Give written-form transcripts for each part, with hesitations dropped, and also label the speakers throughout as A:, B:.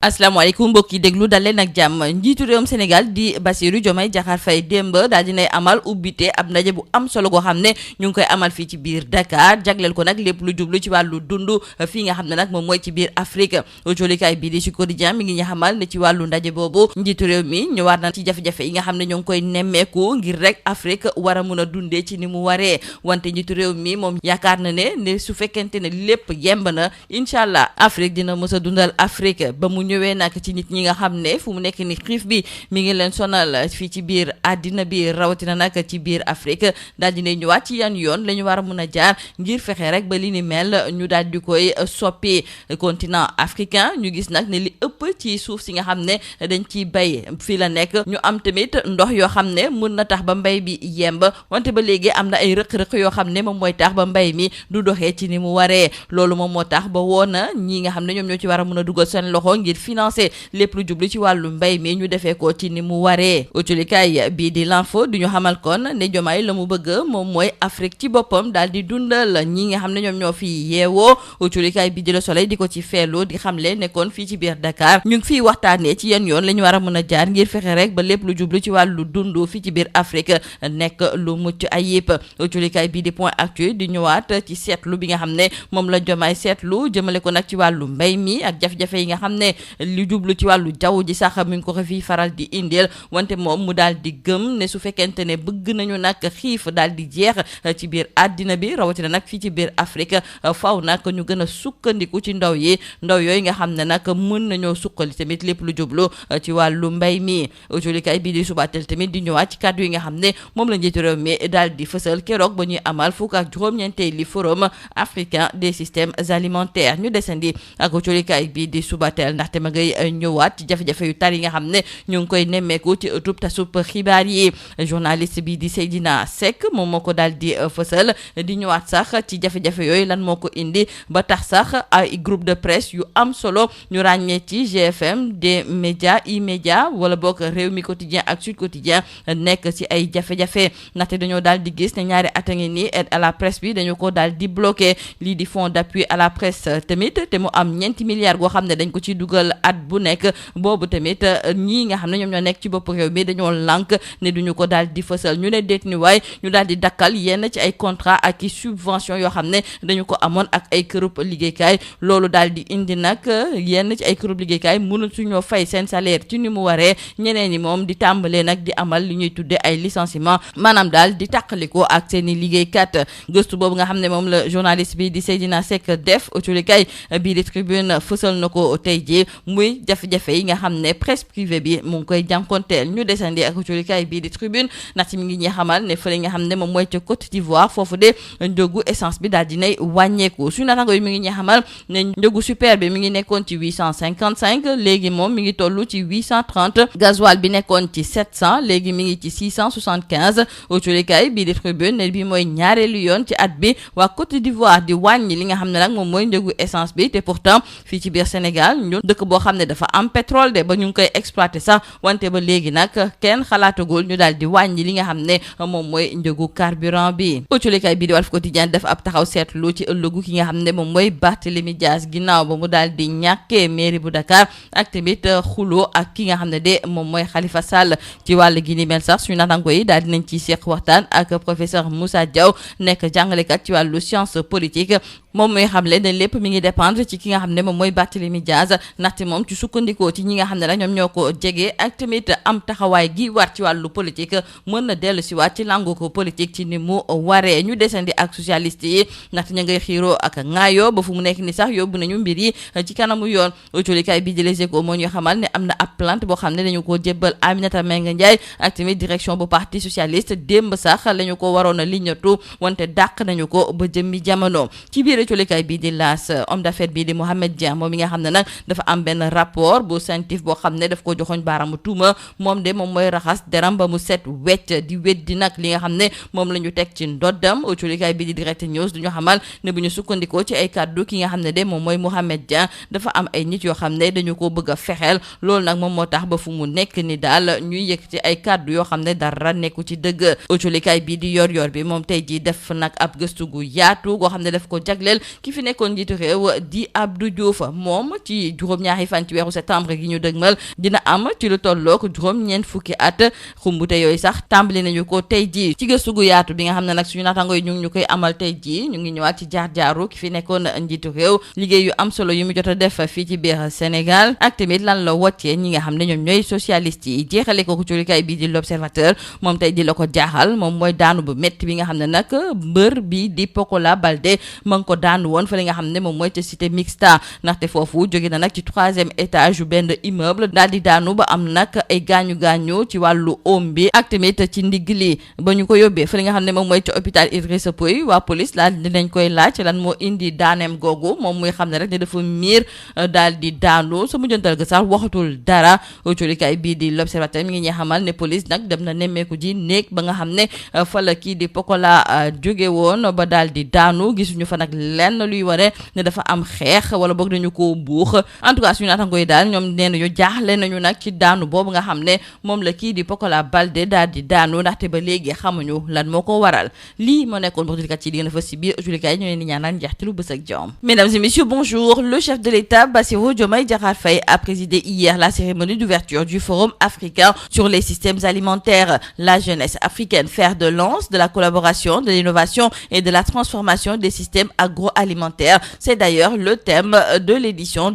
A: asalaamaaleykum mbokk yi déglu dal leen ak jàmm njiitu réewum Sénégal di Bassirou Diomaye Diakhar Faye démb daal dinay amal ubbite ab ndaje bu am solo goo xam ne ñu ngi koy amal fii ci biir Dakar jagleel ko nag lépp lu jublu ci wàllu dund fii nga xam ne nag moom mooy ci biir Afrique jolikaay bii di ci quotidien mi ngi ñu xamal ne ci wàllu ndaje boobu njiitu réew mi ñëwaat na ci jafe-jafe yi nga xam ne ñoo ngi koy nemmeeku ngir rek Afrique war a mun a dundee ci ni mu waree wante njiitu réew mi moom yaakaar na ne su fekkente ne lépp yemb na incha allah Afrique dina mës a dundal Afrique ba mu ñëwee nag ci nit ñi nga xam ne fu mu nekk ni xiif bi mi ngi leen sonal fii ci biir àddina bi rawatina nag ci biir Afrique daal dina ñëwaat ci yan yoon la ñu war a mun a jaar ngir fexe rek ba li ni mel ñu daal di koy soppi continent africain ñu gis nag ne li ëpp ci suuf si nga xam ne dañ ciy bay fii la nekk ñu am tamit ndox yoo xam ne mun na tax ba mbay bi yemb wante ba léegi am na ay rëq-rëq yoo xam ne moom mooy tax ba mbay mi du doxee ci ni mu waree loolu moom moo tax ba woona ñi nga xam ne ñoom ñoo ci war a mun a dugal seen loxo ngir financer lépp lu jublu ci wàllu mbay mi ñu defee ko ci ni mu waree utulikaay bii di l'info du ñu xamal kon ne Diomaye la mu bëgg moom mooy Afrique ci boppam daal di dundal ñi nga xam ne ñoom ñoo fi yeewoo utulikaay bii di Le Soleil di ko ci feelu di xamle ne kon fii ci biir Dakar ñu ngi fiy waxtaanee ci yenn yoon la ñu war a mën a jaar ngir fexe rek ba lépp lu jublu ci wàllu dund fii ci biir Afrique nekk lu mucc ayib utulikaay bii di Point Actu di ñëwaat ci seetlu bi nga xam ne moom la Diomaye seetlu jëmale ko nag ci wàllu mbay mi ak jafe-jafe yi nga xam ne li jublu ci wàllu jaww ji sax mi ngi ko fi faral di indil wante moom mu daal di gëm ne su fekkente ne bëgg nañu nag xiif daal di jeex ci biir àddina bi rawatina nag fii ci biir Afrique faw nag ñu gën a sukkandiku ci ndaw yooyu nga xam ne nag mën nañoo suqali tamit lépp lu jublu ci wàllu mbay mi jolikaay bii di Subatel tamit di ñëwaat ci kàddu yi nga xam ne moom la njiitu réew mi daal di fësal keroog ba ñuy amal fukk ak juróom-ñeenteeli forum africain des systèmes alimentaires ñu desandi ak jolikaay bii di Subatel ndaxte ma ngay ñëwaat ci jafe-jafe yu tar yi nga xam ne ñu ngi koy nemmeeku ci ëttub tasub xibaar yi journaliste bi di Seydina Seck moom moo ko daal di fësal di ñëwaat sax ci jafe-jafe yooyu lan moo ko indi ba tax sax ay groupe de presse yu am solo ñu ràññee ci GFM des médias E-Media wala boog Rewmi Quotidien ak Sud Quotidien nekk ci ay jafe-jafe ndaxte dañoo daal di gis ne ñaari at a ngi nii aide à la presse bi dañu ko daal di bloqué lii di fonds d'appui à la presse tamit te mu am ñeenti milliards goo xam ne dañ ko ci dugal at bu nekk boobu tamit ñii nga xam ne ñoom ñoo nekk ci bopp réew mi dañoo lànk ne duñu ko daal di fësal ñu ne déet ni waay ñu daal di dakkal yenn ci ay contrat ak i subvention yoo xam ne dañu ko amoon ak ay kërub liggéeykaay loolu daal di indi nag yenn ci ay kërub liggéeykaay mënul suñoo fay seen salaire ci ni mu waree ñeneen ñi moom di tàmbalee nag di amal li ñuy tudde ay licenciement maanaam daal di tàqaliko ak seen i liggéeykat gëstu boobu nga xam ne moom la journaliste bi di Seydina Seck def autolikaay bii di Tribune fësal na ko tey jii muy jafe-jafe yi nga xam ne presse privée bi mu ngi koy jànkonteel ñu desandi ak autolikaay bii di Tribune ndaxte mi ngi ñuy xamal ne fële nga xam ne moom mooy ca Côte d'Ivoire foofu de njëgu essence bi daal dinay wàññeeku suñu naataango yi mi ngi ñuy xamal ne njëgu super bi mi ngi nekkoon ci 855 léegi moom mi ngi toll ci 830 gasoil bi nekkoon ci 700 léegi mi ngi ci 675 autolikaay bii di Tribune ne bi mooy ñaareelu yoon ci at bi waa Côte d'Ivoire di wàññi li nga xam ne nag moom mooy njëgu essence bi te pourtant fii ci biir Sénégal ñun dëkk boo xam ne dafa am pétrole de ba ñu ngi koy exploité sax wante ba léegi nag kenn xalaatagul ñu daal di wàññi li nga xam ne moom mooy njëgu carburant bi autolikaay bii di Walf Quotidien def ab taxaw seetlu ci ëllëgu ki nga xam ne moom mooy Barthélémy Dias ginnaaw ba mu daal di ñàkkee mairie bu Dakar ak tamit xuloo ak ki nga xam ne de moom mooy Khalifa Sall ci wàll gi ni mel sax suñu naataango yi daal dinañ ci seq waxtaan ak professeur Moussa Diaw nekk jàngalekat ci wàllu science politique moom mooy xamle ne lépp mi ngi dépendre ci ki nga xam ne moom mooy Barthélémy Dias ndaxte moom ci sukkandikoo ci ñi nga xam ne la ñoom ñoo ko jege ak tamit am taxawaay gi war ci wàllu politique mën na dellu si waat ci langu ko politique ci ni mu waree ñu desandi ak socialiste yi ndaxte ñu ngay xiiroo ak ŋaayoo ba fu mu nekk ni sax yóbbu nañu mbir yi ci kanamu yoon autolikaay bi di Les Échos moo ñu xamal ne am na ab plainte boo xam ne dañu ko jébbal Aminata Mbengue Ndiaye ak tamit direction bu parti socialiste démb sax lañu ko waroon a liñatu wante dàq nañu ko ba jëmmi jamono ci biir autolikaay bii di L'As homme d'affaires bii di Mohamed Dieng moom mi nga xam ne nag dafa am benn rapport bu scientifique boo xam ne daf ko joxoñ baaraamu tuuma moom de moom mooy raxas deram ba mu set wecc di weddi nag li nga xam ne moom la ñu teg ci ndoddam autolikaay bii di Direct News duñu xamal ne bu ñu sukkandikoo ci ay kàddu ki nga xam ne de moom mooy Mohamed Dieng dafa am ay nit yoo xam ne dañu ko bëgg a fexeel loolu nag moom moo tax ba fu mu nekk ni daal ñuy yëg ci ay kàddu yoo xam ne dara nekku ci dëgg autolikaay bii di yor bi moom tey jii def nag ab gëstu gu yaatu goo xam ne daf ko jagleel jagleel ki fi nekkoon njiitu réew di Abdou Diouf. moom ci juróom-ñaari fan ci weeru septembre gi ñu dëgmal dina am ci lu tollook juróom-ñeent fukki at. xumbute yooyu sax tàmbali nañu ko tey jii ci gëstu gu yaatu bi nga xam ne nag suñu naataango yi ñu koy amal tey jii ñu ngi ñëwaat ci jaar-jaaru ki fi nekkoon njiitu réew liggéey yu am solo yu mu jot a def fii ci biir Sénégal ak tamit lan la woccee ñi nga xam ne ñoom ñooy socialiste yi. jeexale ko culikaay bii di l'Observateur moom tey di la ko jaaxal moom mooy daanu bu métti bi nga xam ne nag mbër bi di Pokola Baldé ma ngi ko daanu woon fa li nga xam ne moom mooy ca cité mixta ndaxte foofu jóge na nag ci 3e étage yu benn immeuble daal di daanu ba am nag ay gaañu-gaañu ci wàllu oom bi ak tamit ci ndigg li ba ñu ko yóbbee fa li nga xam ne moom mooy ca hôpital Idrissa Pouye waa police daal dinañ koy laaj lan moo indi daaneem googu moom muy xam ne rek ne dafa miir daal di daanu sa mujjantal ga sax waxatul dara. culikaay bii di l'Observateur mi ngi ñuy xamal ne police nag dem na nemmeeku ji néeg ba nga xam ne fa la kii di Pokola jóge woon ba daal di daanu gisuñu fa nag lenn luy ware ne dafa am xeex wala boog dañu ko buux. en tout cas suñu naataango yi daal ñoom nee nañu jaaxle nañu nag ci daanu boobu nga xam ne moom la kii di Pokola Baldé daal di daanu ndaxte ba léegi xamuñu lan moo ko waral. lii moo nekkoon mbokk jullikat yi di ngeen fa si biir jullikat yi ñu leen di ñaanal njeextalu bës ak jàmm. Mesdames et messieurs, bonjour. Le chef de l'État, Bassirou Diomaye Diakhar Faye, a présidé hier la cérémonie d'ouverture du Forum africain sur les systèmes alimentaires. La jeunesse africaine, fer de lance de la collaboration, de l'innovation et de la transformation des systèmes agroalimentaires. C'est d'ailleurs le thème de l'édition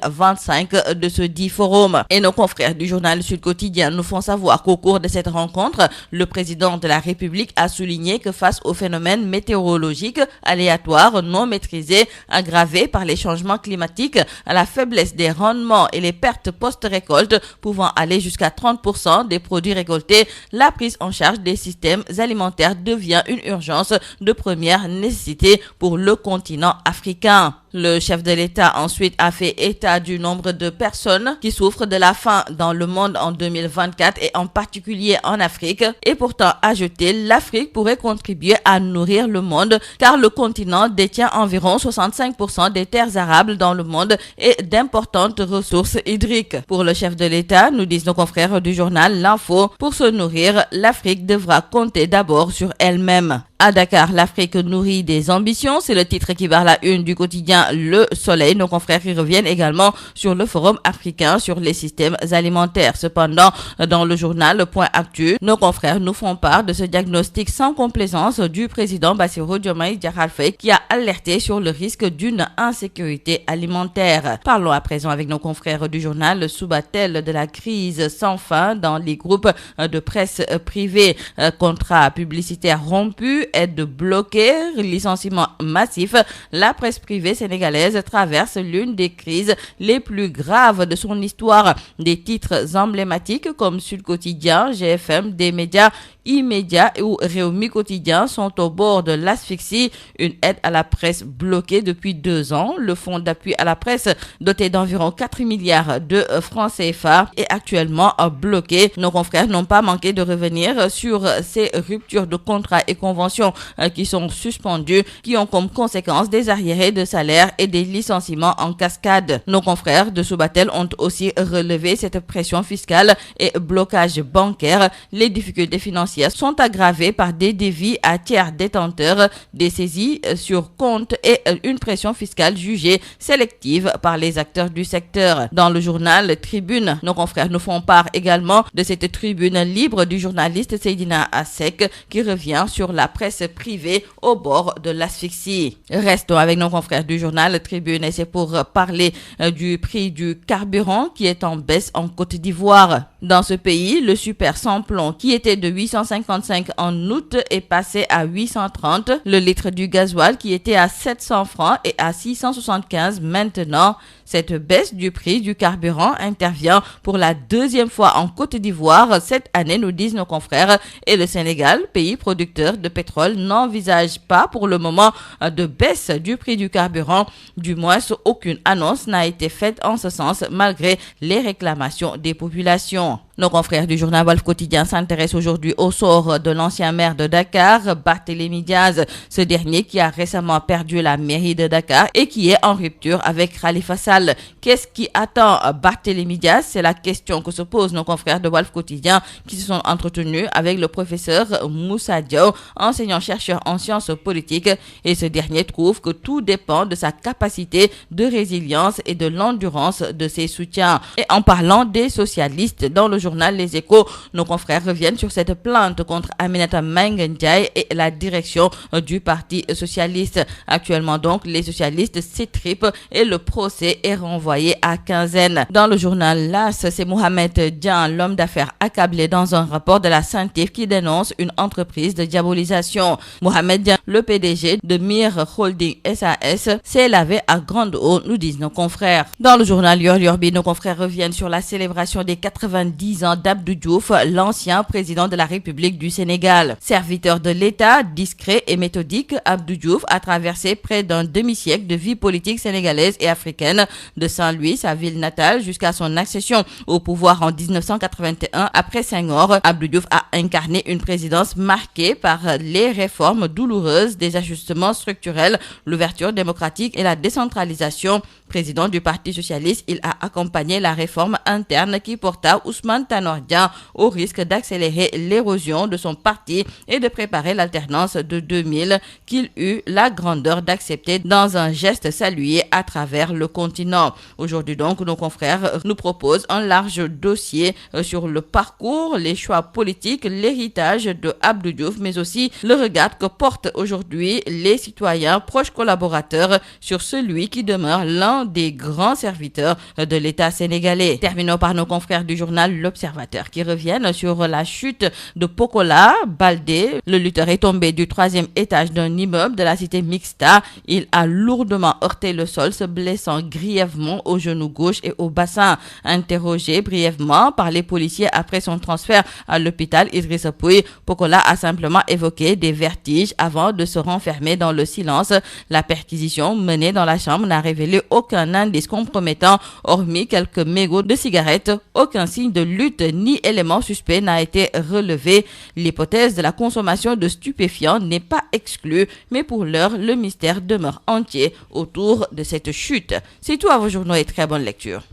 A: 2025 de ce dit forum. Et nos confrères du journal Sud Quotidien nous font savoir qu'au cours de cette rencontre, le président de la République a souligné que face aux phénomènes météorologiques aléatoires non maîtrisés, aggravés par les changements climatiques, à la faiblesse des rendements et les pertes post-récolte pouvant aller jusqu'à 30% des produits récoltés, la prise en charge des systèmes alimentaires devient une urgence de première nécessité pour le continent africain. Le chef de l'État ensuite a fait état du nombre de personnes qui souffrent de la faim dans le monde en 2024 et en particulier en Afrique. Et pourtant, ajouté, l'Afrique pourrait contribuer à nourrir le monde car le continent détient environ 65% des terres arables dans le monde et d'importantes ressources hydriques. Pour le chef de l'État, nous disent nos confrères du journal L'Info, pour se nourrir, l'Afrique devra compter d'abord sur elle-même. À Dakar, l'Afrique nourrit des ambitions, c'est le titre qui barre la une du quotidien Le Soleil. Nos confrères y reviennent également sur le Forum africain sur les systèmes alimentaires. Cependant, dans le journal Point Actu, nos confrères nous font part de ce diagnostic sans complaisance du président Bassirou Diomaye Diakhar Faye qui a alerté sur le risque d'une insécurité alimentaire. Parlons à présent avec nos confrères du journal Subatel de la crise sans fin dans les groupes de presse privés. Contrats publicitaires rompus, aide bloquée, licenciement massif. La presse privée sénégalaise traverse l'une des crises les plus graves de son histoire. Des titres emblématiques comme Sud Quotidien, GFM, des médias immédiats ou Rewmi Quotidien sont au bord de l'asphyxie. Une aide à la presse bloquée depuis 2 ans. Le fonds d'appui à la presse, doté d'environ 4 milliards de francs CFA, est actuellement bloqué. Nos confrères n'ont pas manqué de revenir sur ces ruptures de contrats et conventions qui sont suspendues, qui ont comme conséquence des arriérés de salaire et des licenciements en cascade. Nos confrères de Subatel ont aussi relevé cette pression fiscale et blocage bancaire. Les difficultés financières sont aggravées par des dévis à tiers détenteurs, des saisies sur compte et une pression fiscale jugée sélective par les acteurs du secteur. Dans le journal Tribune, nos confrères nous font part également de cette tribune libre du journaliste Seydina Assek qui revient sur la presse privée au bord de l'asphyxie. Restons avec nos confrères du journal Tribune et c'est pour parler du prix du carburant qui est en baisse en Côte d'Ivoire. Dans ce pays, le super sans-plomb qui était de 855 en août est passé à 830. Le litre du gasoil qui était à 700 francs est à 675 maintenant. Cette baisse du prix du carburant intervient pour la 2e fois en Côte d'Ivoire cette année, nous disent nos confrères, et le Sénégal, pays producteur de pétrole, n'envisage pas pour le moment de baisse du prix du carburant. Du moins, aucune annonce n'a été faite en ce sens malgré les réclamations des populations. Nos confrères du journal Walf Quotidien s'intéressent aujourd'hui au sort de l'ancien maire de Dakar, Barthélémy Diaz. Ce dernier qui a récemment perdu la mairie de Dakar et qui est en rupture avec Khalifa Sall. Sall. Qu'est-ce qui attend Barthélémy Dias? C'est la question que se posent nos confrères de Walf Quotidien qui se sont entretenus avec le professeur Moussa Diaw, enseignant-chercheur en sciences politiques, et ce dernier trouve que tout dépend de sa capacité de résilience et de l'endurance de ses soutiens. Et en parlant des socialistes, dans le journal Les Échos, nos confrères reviennent sur cette plainte contre Aminata Mbengue Ndiaye et la direction du Parti socialiste. Actuellement donc, les socialistes s'étripent et le procès est renvoyé à quinzaine. Dans le journal L'As, c'est Mohamed Dian, l'homme d'affaires accablé dans un rapport de la CENTIF qui dénonce une entreprise de diabolisation. Mohamed Dian, le PDG de Mir Holding SAS, s'est lavé à grande eau, nous disent nos confrères. Dans le journal Yor Yorbi, nos confrères reviennent sur la célébration des 90 ans d'Abdou Diouf, l'ancien président de la République du Sénégal. Serviteur de l'État, discret et méthodique, Abdou Diouf a traversé près d'un demi-siècle de vie politique sénégalaise et africaine, de Saint-Louis, sa ville natale, jusqu'à son accession au pouvoir en 1981 après Senghor. Abdou Diouf a incarné une présidence marquée par les réformes douloureuses, des ajustements structurels, l'ouverture démocratique et la décentralisation. Président du Parti socialiste, il a accompagné la réforme interne qui porta Ousmane Tanor Dieng au risque d'accélérer l'érosion de son parti et de préparer l'alternance de 2000 qu'il eut la grandeur d'accepter dans un geste salué à travers le continent. Aujourd'hui donc, nos confrères nous proposent un large dossier sur le parcours, les choix politiques, l'héritage de Abdou Diouf, mais aussi le regard que portent aujourd'hui les citoyens proches collaborateurs sur celui qui demeure l'un des grands serviteurs de l'État sénégalais. Terminons par nos confrères du journal L'Observateur qui reviennent sur la chute de Pokola Baldé. Le lutteur est tombé du 3e étage d'un immeuble de la cité Mixta. Il a lourdement heurté le sol, se blessant grièvement au genou gauche et au bassin. Interrogé brièvement par les policiers après son transfert à l'hôpital Idrissa Pouye, Pokola a simplement évoqué des vertiges avant de se renfermer dans le silence. La perquisition menée dans la chambre n'a révélé aucun indice compromettant, hormis quelques mégots de cigarettes. Aucun signe de lutte ni élément suspect n'a été relevé. L'hypothèse de la consommation de stupéfiants n'est pas exclue, mais pour l'heure, le mystère demeure entier autour de cette chute. C'est tout à vos journaux et très bonne lecture.